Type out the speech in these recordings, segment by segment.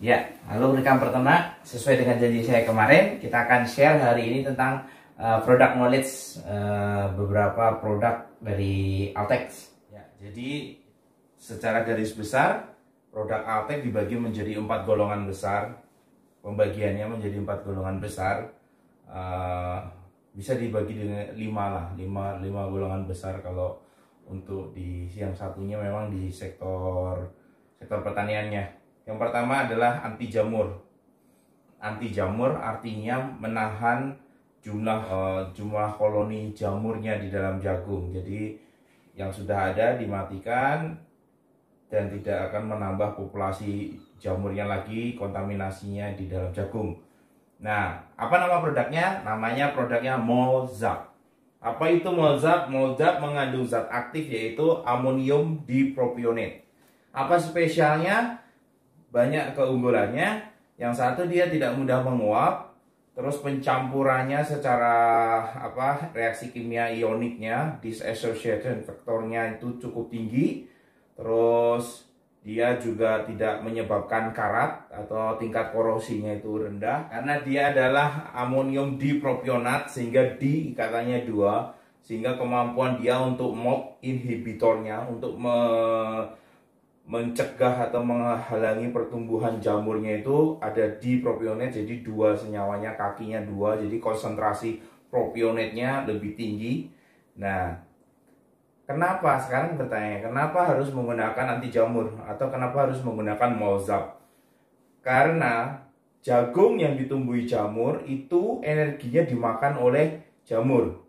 Ya, halo rekan peternak. Sesuai dengan janji saya kemarin, kita akan share hari ini tentang produk knowledge beberapa produk dari Altex. Ya, jadi secara garis besar produk Altex dibagi menjadi 4 golongan besar. Pembagiannya menjadi 4 golongan besar. Bisa dibagi dengan 5 golongan besar kalau untuk di yang satunya memang di sektor pertaniannya. Yang pertama adalah anti jamur. Anti jamur artinya menahan jumlah koloni jamurnya di dalam jagung. Jadi yang sudah ada dimatikan dan tidak akan menambah populasi jamurnya lagi, kontaminasinya di dalam jagung. Nah, apa nama produknya? Namanya produknya Molzap. Apa itu Molzap? Molzap mengandung zat aktif yaitu amonium dipropionate. Apa spesialnya? Banyak keunggulannya. Yang satu, dia tidak mudah menguap. Terus pencampurannya secara reaksi kimia ioniknya, dissociation faktornya itu cukup tinggi. Terus dia juga tidak menyebabkan karat atau tingkat korosinya itu rendah karena dia adalah amonium dipropionat, sehingga di ikatannya 2, sehingga kemampuan dia untuk MOP inhibitornya untuk mencegah atau menghalangi pertumbuhan jamurnya itu ada di propionate. Jadi 2 senyawanya, kakinya 2, jadi konsentrasi propionatnya lebih tinggi. Nah, kenapa sekarang bertanya, kenapa harus menggunakan anti jamur atau kenapa harus menggunakan Molzap? Karena jagung yang ditumbuhi jamur itu energinya dimakan oleh jamur.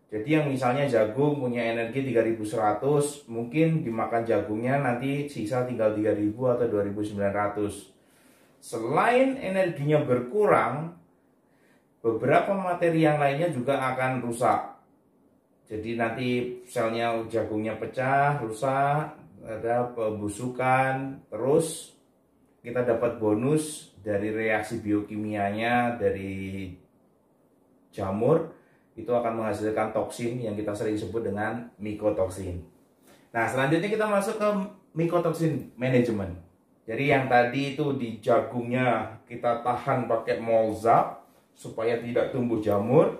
Jadi yang misalnya jagung punya energi 3100, mungkin dimakan jagungnya nanti sisa tinggal 3000 atau 2900. Selain energinya berkurang, beberapa materi yang lainnya juga akan rusak. Jadi nanti selnya jagungnya pecah, rusak, ada pembusukan, terus kita dapat bonus dari reaksi biokimianya dari jamur. Itu akan menghasilkan toksin yang kita sering sebut dengan mycotoxin. Nah, selanjutnya kita masuk ke mycotoxin management. Jadi yang tadi itu di jagungnya kita tahan pakai Molzap supaya tidak tumbuh jamur.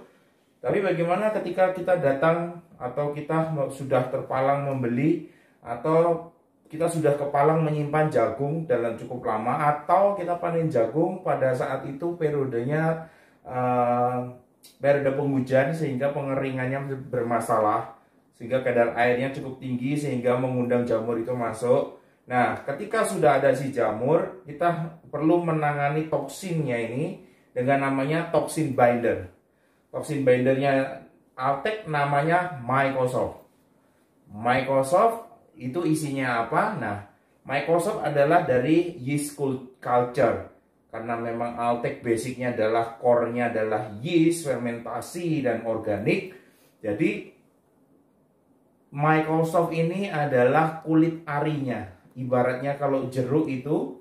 Tapi bagaimana ketika kita datang atau kita sudah terpalang membeli atau kita sudah kepalang menyimpan jagung dalam cukup lama, atau kita panen jagung pada saat itu periodenya periode penghujan sehingga pengeringannya bermasalah, sehingga kadar airnya cukup tinggi sehingga mengundang jamur itu masuk. Nah, ketika sudah ada si jamur, kita perlu menangani toksinnya ini dengan namanya toksin binder. Toksin bindernya Altex namanya Mycosoft. Mycosoft itu isinya apa? Nah, Mycosoft adalah dari yeast culture. Karena memang Altex basicnya adalah core-nya adalah yeast, fermentasi, dan organik. Jadi Mycosoft ini adalah kulit arinya. Ibaratnya kalau jeruk itu,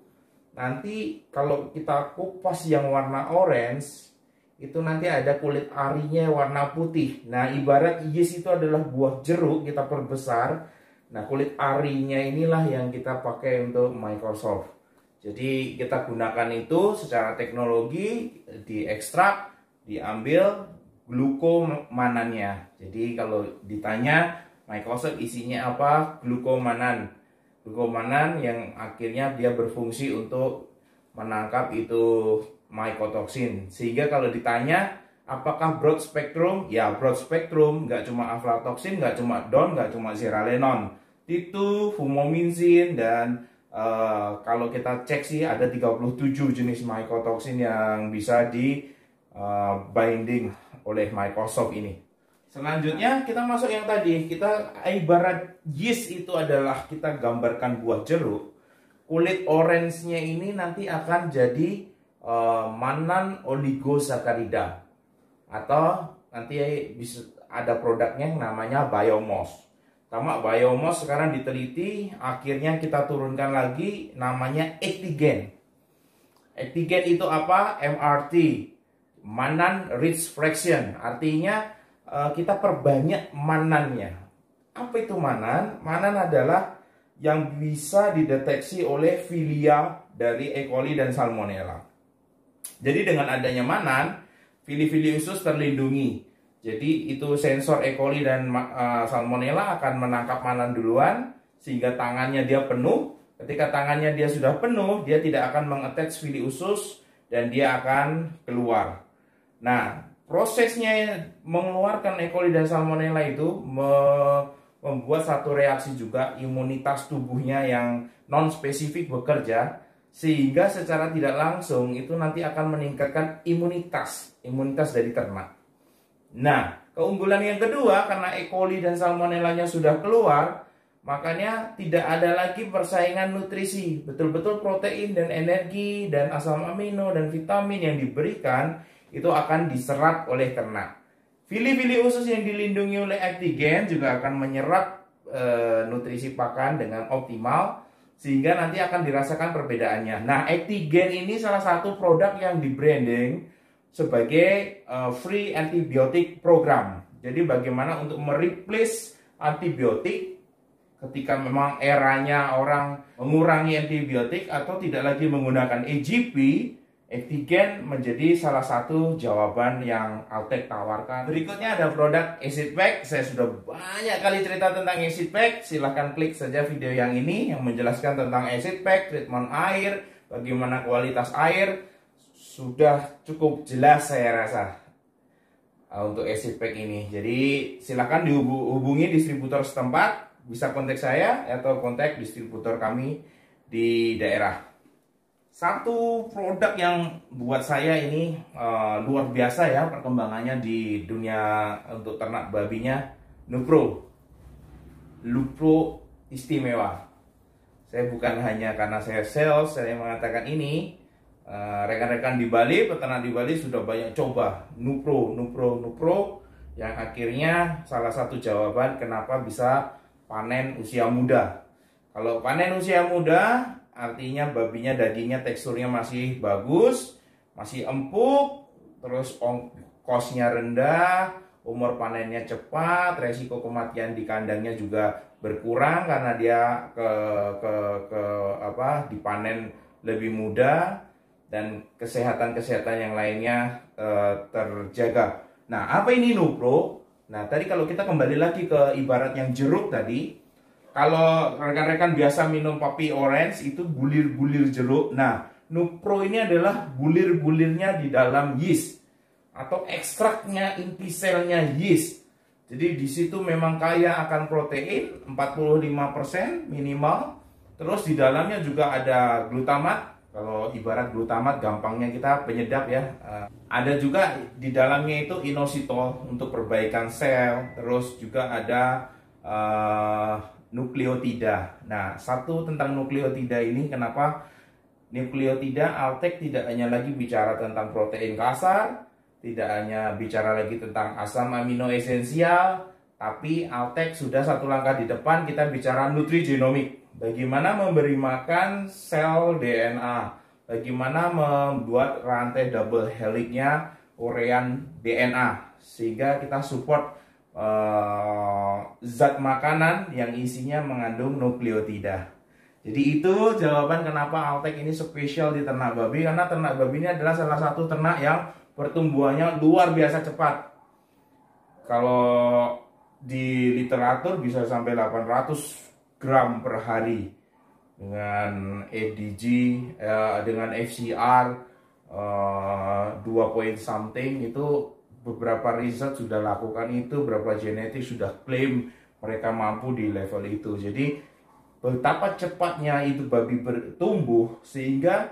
nanti kalau kita kupas yang warna orange, itu nanti ada kulit arinya warna putih. Nah, ibarat yeast itu adalah buah jeruk, kita perbesar. Nah, kulit arinya inilah yang kita pakai untuk Mycosoft. Jadi kita gunakan itu secara teknologi, diekstrak, diambil glukomanannya. Jadi kalau ditanya Mycosoft isinya apa? Glukomanan. Glukomanan yang akhirnya dia berfungsi untuk menangkap itu mycotoxin. Sehingga kalau ditanya apakah broad spectrum? Ya, broad spectrum, nggak cuma aflatoxin, nggak cuma DON, nggak cuma zearalenone, T2, fumomycin, dan kalau kita cek sih ada 37 jenis mycotoxin yang bisa di binding oleh Mycosoft ini. Selanjutnya kita masuk yang tadi, kita ibarat yeast itu adalah kita gambarkan buah jeruk. Kulit orange-nya ini nanti akan jadi mannan oligosakarida, atau nanti bisa ada produknya yang namanya biomos. Sama biomos sekarang diteliti, akhirnya kita turunkan lagi namanya ektigen. Ektigen itu apa? MRT, mannan rich fraction. Artinya kita perbanyak manannya. Apa itu mannan? Mannan adalah yang bisa dideteksi oleh filia dari E. coli dan Salmonella. Jadi dengan adanya Manan, fili-fili usus terlindungi. Jadi itu sensor E. coli dan Salmonella akan menangkap Manan duluan, sehingga tangannya dia penuh. Ketika tangannya dia sudah penuh, dia tidak akan mengattach fili usus dan dia akan keluar. Nah, prosesnya mengeluarkan E. coli dan Salmonella itu membuat satu reaksi juga, imunitas tubuhnya yang non-spesifik bekerja, sehingga secara tidak langsung itu nanti akan meningkatkan imunitas dari ternak. Nah, keunggulan yang kedua, karena E. coli dan Salmonellanya sudah keluar, makanya tidak ada lagi persaingan nutrisi. Betul-betul protein dan energi dan asam amino dan vitamin yang diberikan itu akan diserap oleh ternak. Fili-fili usus yang dilindungi oleh Actigen juga akan menyerap nutrisi pakan dengan optimal, sehingga nanti akan dirasakan perbedaannya. Nah, Actigen ini salah satu produk yang di-branding sebagai free antibiotic program. Jadi bagaimana untuk mereplace antibiotik ketika memang eranya orang mengurangi antibiotik atau tidak lagi menggunakan AGP. Actigen menjadi salah satu jawaban yang Alltech tawarkan. Berikutnya ada produk Acid Pack. Saya sudah banyak kali cerita tentang Acid Pack. Silahkan klik saja video yang ini yang menjelaskan tentang Acid Pack, treatment air, bagaimana kualitas air. Sudah cukup jelas saya rasa untuk Acid Pack ini. Jadi silahkan dihubungi distributor setempat. Bisa kontak saya atau kontak distributor kami di daerah. Satu produk yang buat saya ini luar biasa ya perkembangannya di dunia untuk ternak babinya, Nupro. Nupro istimewa. Saya bukan hanya karena saya sales, saya mengatakan ini. Rekan-rekan di Bali, peternak di Bali sudah banyak coba Nupro yang akhirnya salah satu jawaban kenapa bisa panen usia muda. Kalau panen usia muda, artinya babinya dagingnya teksturnya masih bagus, masih empuk, terus ongkosnya rendah, umur panennya cepat, resiko kematian di kandangnya juga berkurang karena dia dipanen lebih muda, dan kesehatan yang lainnya terjaga. Nah, apa ini Nupro? Nah, tadi kalau kita kembali lagi ke ibarat yang jeruk tadi, kalau rekan-rekan biasa minum Papi Orange itu bulir-bulir jeruk. Nah, Nupro ini adalah bulir-bulirnya di dalam yeast atau ekstraknya inti selnya yeast. Jadi di situ memang kaya akan protein 45% minimal. Terus di dalamnya juga ada glutamat. Kalau ibarat glutamat gampangnya kita penyedap ya. Ada juga di dalamnya itu inositol untuk perbaikan sel. Terus juga ada nukleotida. Nah, satu tentang nukleotida ini, kenapa nukleotida Alltech tidak hanya lagi bicara tentang protein kasar, tidak hanya bicara lagi tentang asam amino esensial, tapi Alltech sudah satu langkah di depan, kita bicara nutrigenomik. Bagaimana memberi makan sel DNA, bagaimana membuat rantai double helixnya urean DNA, sehingga kita support zat makanan yang isinya mengandung nukleotida. Jadi itu jawaban kenapa Alltech ini spesial di ternak babi, karena ternak babi ini adalah salah satu ternak yang pertumbuhannya luar biasa cepat. Kalau di literatur bisa sampai 800 gram per hari dengan EDG, dengan FCR 2 point something. Itu beberapa riset sudah lakukan itu, beberapa genetik sudah klaim mereka mampu di level itu. Jadi betapa cepatnya itu babi bertumbuh, sehingga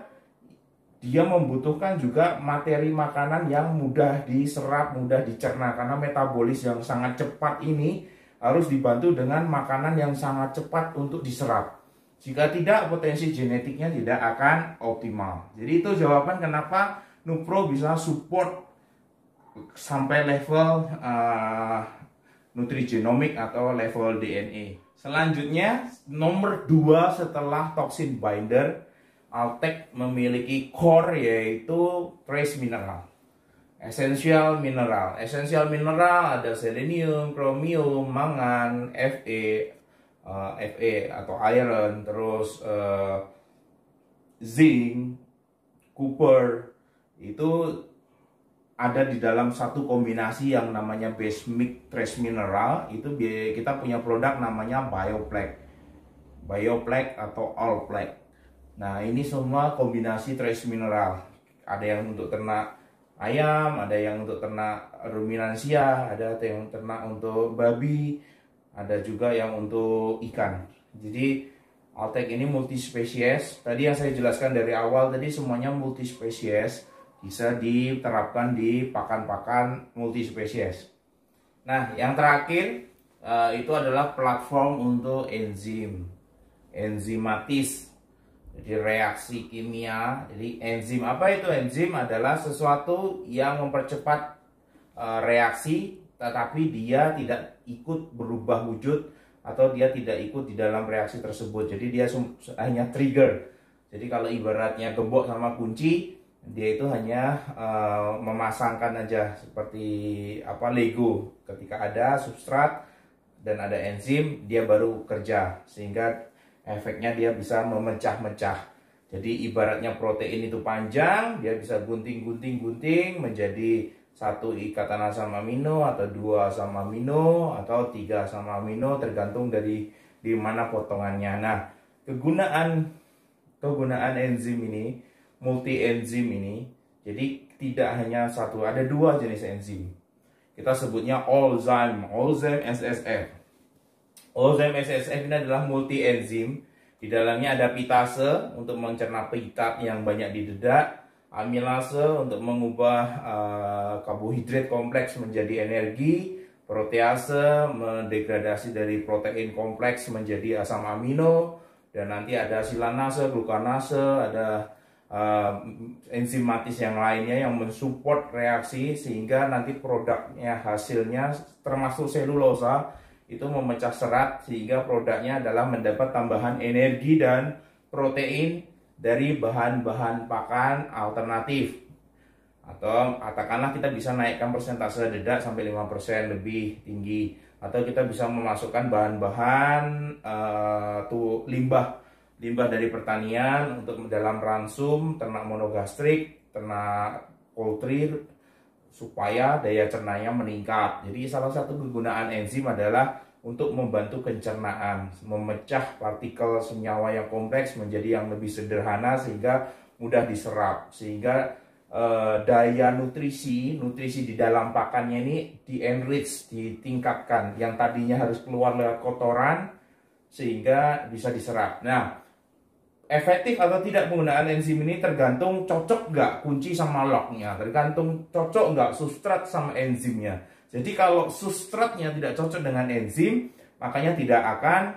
dia membutuhkan juga materi makanan yang mudah diserap, mudah dicerna, karena metabolis yang sangat cepat ini harus dibantu dengan makanan yang sangat cepat untuk diserap. Jika tidak, potensi genetiknya tidak akan optimal. Jadi itu jawaban kenapa Nupro bisa support sampai level nutrigenomik atau level DNA. Selanjutnya, nomor 2 setelah toxin binder, Alltech memiliki core, yaitu trace mineral, essential mineral. Essential mineral ada selenium, chromium, mangan, Fe, Fe atau iron, terus zinc, copper, itu ada di dalam satu kombinasi yang namanya base mix trace mineral. Itu kita punya produk namanya Bioplaque atau Allplaque. Nah, ini semua kombinasi trace mineral. Ada yang untuk ternak ayam, ada yang untuk ternak ruminansia, ada yang ternak untuk babi, ada juga yang untuk ikan. Jadi Alltech ini multispesies. Tadi yang saya jelaskan dari awal tadi semuanya multispesies, bisa diterapkan di pakan-pakan multispesies. Nah, yang terakhir itu adalah platform untuk enzimatis. Jadi reaksi kimia. Jadi enzim, apa itu enzim? Adalah sesuatu yang mempercepat reaksi, tetapi dia tidak ikut berubah wujud atau dia tidak ikut di dalam reaksi tersebut. Jadi dia hanya trigger. Jadi kalau ibaratnya gembok sama kunci, dia itu hanya memasangkan aja seperti Lego. Ketika ada substrat dan ada enzim, dia baru kerja, sehingga efeknya dia bisa memecah-mecah. Jadi ibaratnya protein itu panjang, dia bisa gunting-gunting menjadi satu ikatan asam amino atau 2 asam amino atau 3 asam amino, tergantung dari di mana potongannya. Nah, kegunaan enzim ini, multi enzim ini, jadi tidak hanya satu, ada 2 jenis enzim. Kita sebutnya Allzyme SSF. Allzyme SSF ini adalah multi enzim. Di dalamnya ada pitase untuk mencerna pita yang banyak di dedak, amilase untuk mengubah karbohidrat kompleks menjadi energi, protease mendegradasi dari protein kompleks menjadi asam amino, dan nanti ada silanase, glukanase, ada enzimatis yang lainnya yang mensupport reaksi sehingga nanti produknya, hasilnya termasuk selulosa itu memecah serat, sehingga produknya adalah mendapat tambahan energi dan protein dari bahan-bahan pakan alternatif. Atau katakanlah kita bisa naikkan persentase dedak sampai 5% lebih tinggi, atau kita bisa memasukkan bahan-bahan limbah dari pertanian untuk dalam ransum ternak monogastrik, ternak poultry, supaya daya cernanya meningkat. Jadi salah satu kegunaan enzim adalah untuk membantu pencernaan, memecah partikel senyawa yang kompleks menjadi yang lebih sederhana sehingga mudah diserap, sehingga daya nutrisi di dalam pakannya ini di-enrich, ditingkatkan, yang tadinya harus keluar lewat kotoran sehingga bisa diserap. Nah, efektif atau tidak penggunaan enzim ini tergantung cocok nggak kunci sama locknya, tergantung cocok nggak substrat sama enzimnya. Jadi kalau substratnya tidak cocok dengan enzim, makanya tidak akan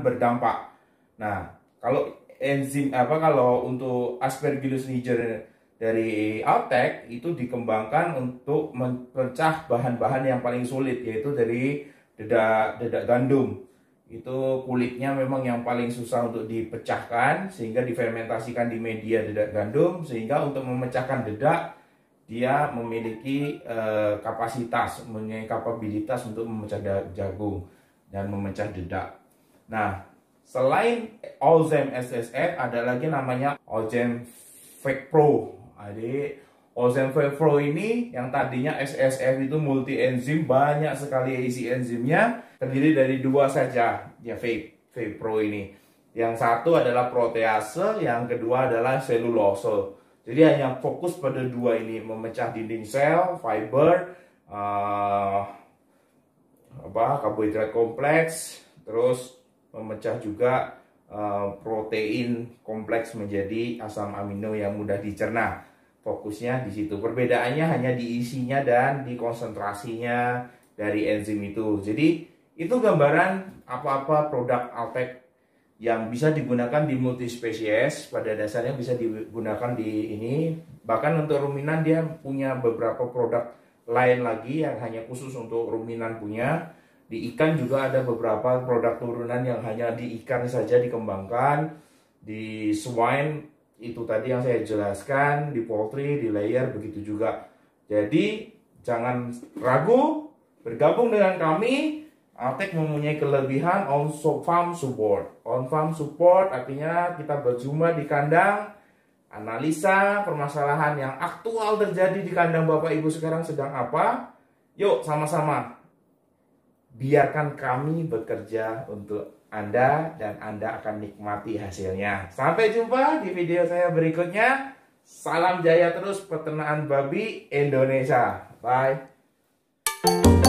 berdampak. Nah, kalau enzim kalau untuk Aspergillus niger dari Alltech itu dikembangkan untuk memecah bahan-bahan yang paling sulit, yaitu dari dedak gandum. Itu kulitnya memang yang paling susah untuk dipecahkan, sehingga difermentasikan di media dedak gandum, sehingga untuk memecahkan dedak dia memiliki kapasitas untuk memecah jagung dan memecah dedak. Nah, selain Allzyme SSF ada lagi namanya Allzyme Fake Pro. Jadi Allzyme Fake Pro ini yang tadinya SSF itu multi enzim, banyak sekali isi enzimnya, terdiri dari 2 saja ya Fake Pro ini. Yang satu adalah protease, yang kedua adalah selulose. Jadi hanya fokus pada 2 ini, memecah dinding sel, fiber, karbohidrat kompleks, terus memecah juga protein kompleks menjadi asam amino yang mudah dicerna. Fokusnya di situ. Perbedaannya hanya di isinya dan di konsentrasinya dari enzim itu. Jadi itu gambaran apa-apa produk Alltech yang bisa digunakan di multispesies. Pada dasarnya bisa digunakan di ini. Bahkan untuk ruminan dia punya beberapa produk lain lagi yang hanya khusus untuk ruminan punya. Di ikan juga ada beberapa produk turunan yang hanya di ikan saja dikembangkan. Di swine itu tadi yang saya jelaskan, di poultry, di layer begitu juga. Jadi jangan ragu, bergabung dengan kami Altek mempunyai kelebihan on-farm support. On-farm support artinya kita berjumpa di kandang, analisa permasalahan yang aktual terjadi di kandang Bapak Ibu sekarang sedang apa. Yuk sama-sama, biarkan kami bekerja untuk Anda dan Anda akan nikmati hasilnya. Sampai jumpa di video saya berikutnya. Salam jaya terus peternakan babi Indonesia. Bye.